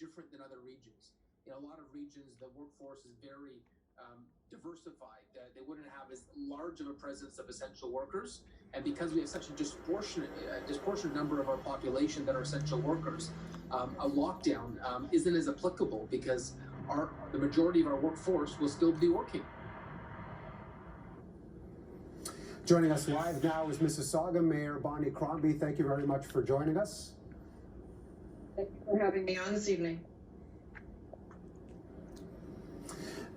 different than other regions. In a lot of regions, the workforce is very diversified. They wouldn't have as large of a presence of essential workers, and because we have such a disproportionate number of our population that are essential workers, a lockdown isn't as applicable because the majority of our workforce will still be working. Joining us live now is Mississauga Mayor Bonnie Crombie. Thank you very much for joining us. Thank you for having me on this evening.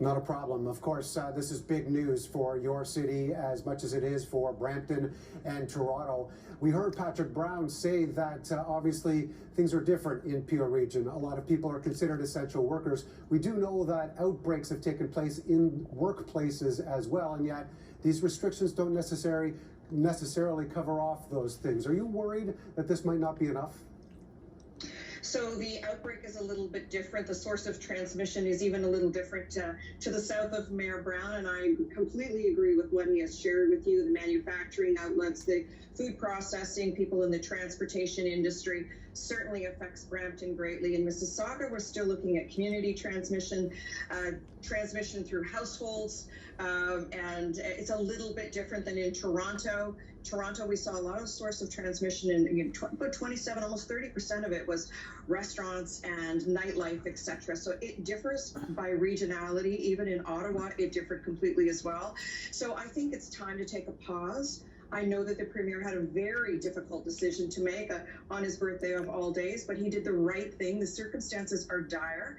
Not a problem. Of course, this is big news for your city as much as it is for Brampton and Toronto. We heard Patrick Brown say that obviously things are different in Peel Region. A lot of people are considered essential workers. We do know that outbreaks have taken place in workplaces as well, and yet these restrictions don't necessarily cover off those things. Are you worried that this might not be enough? So the outbreak is a little bit different. The source of transmission is even a little different to the south of Mayor Brown, and I completely agree with what he has shared with you. The manufacturing outlets, the food processing, people in the transportation industry certainly affects Brampton greatly. In Mississauga, we're still looking at community transmission through households, and it's a little bit different than in Toronto. Toronto, we saw a lot of source of transmission, and about 27, almost 30% of it was restaurants and nightlife, etc. So it differs by regionality. Even in Ottawa, it differed completely as well. So I think it's time to take a pause. I know that the Premier had a very difficult decision to make on his birthday of all days, but he did the right thing. The circumstances are dire.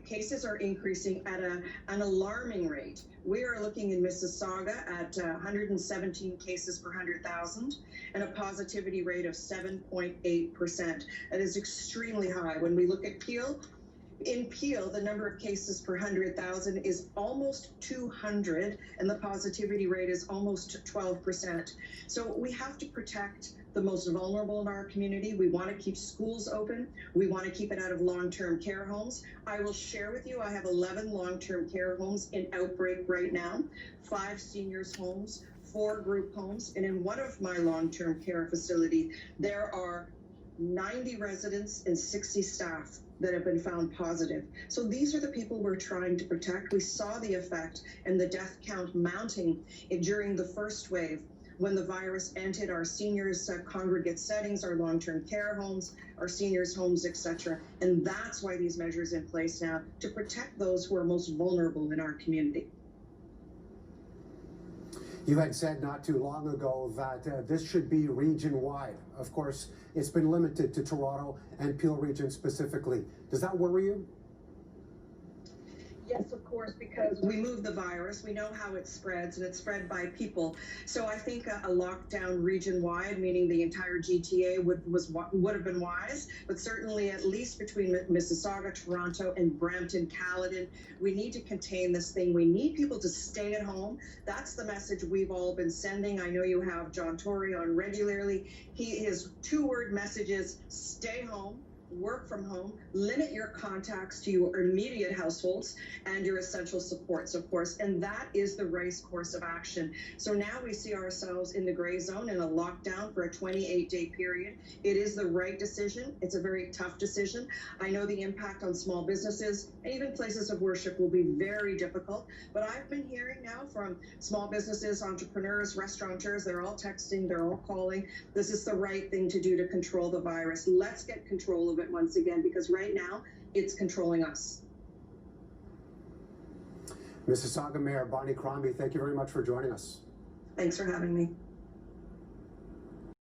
Cases are increasing at an alarming rate. We are looking in Mississauga at 117 cases per 100,000 and a positivity rate of 7.8%. That is extremely high. When we look at Peel, in Peel, the number of cases per 100,000 is almost 200, and the positivity rate is almost 12%. So we have to protect the most vulnerable in our community. We want to keep schools open. We want to keep it out of long-term care homes. I will share with you, I have 11 long-term care homes in outbreak right now, 5 seniors homes, 4 group homes, and in one of my long-term care facilities, there are 90 residents and 60 staff that have been found positive. So these are the people we're trying to protect. We saw the effect and the death count mounting during the first wave when the virus entered our seniors congregate settings, our long-term care homes, our seniors homes, etc. And that's why these measures in place now, to protect those who are most vulnerable in our community. You had said not too long ago that this should be region-wide. Of course, it's been limited to Toronto and Peel Region specifically. Does that worry you? Yes, of course, because we move the virus. We know how it spreads, and it's spread by people. So I think a lockdown region-wide, meaning the entire GTA, would have been wise. But certainly, at least between Mississauga, Toronto, and Brampton, Caledon, we need to contain this thing. We need people to stay at home. That's the message we've all been sending. I know you have John Tory on regularly. His 2-word message is stay home, work from home, limit your contacts to your immediate households and your essential supports, of course, and that is the right course of action. So now we see ourselves in the gray zone in a lockdown for a 28-day period. It is the right decision. It's a very tough decision. I know the impact on small businesses and even places of worship will be very difficult, but I've been hearing now from small businesses, entrepreneurs, restaurateurs, they're all texting, they're all calling. This is the right thing to do to control the virus. Let's get control of it once again, because right now it's controlling us. Mississauga Mayor Bonnie Crombie, thank you very much for joining us. Thanks for having me.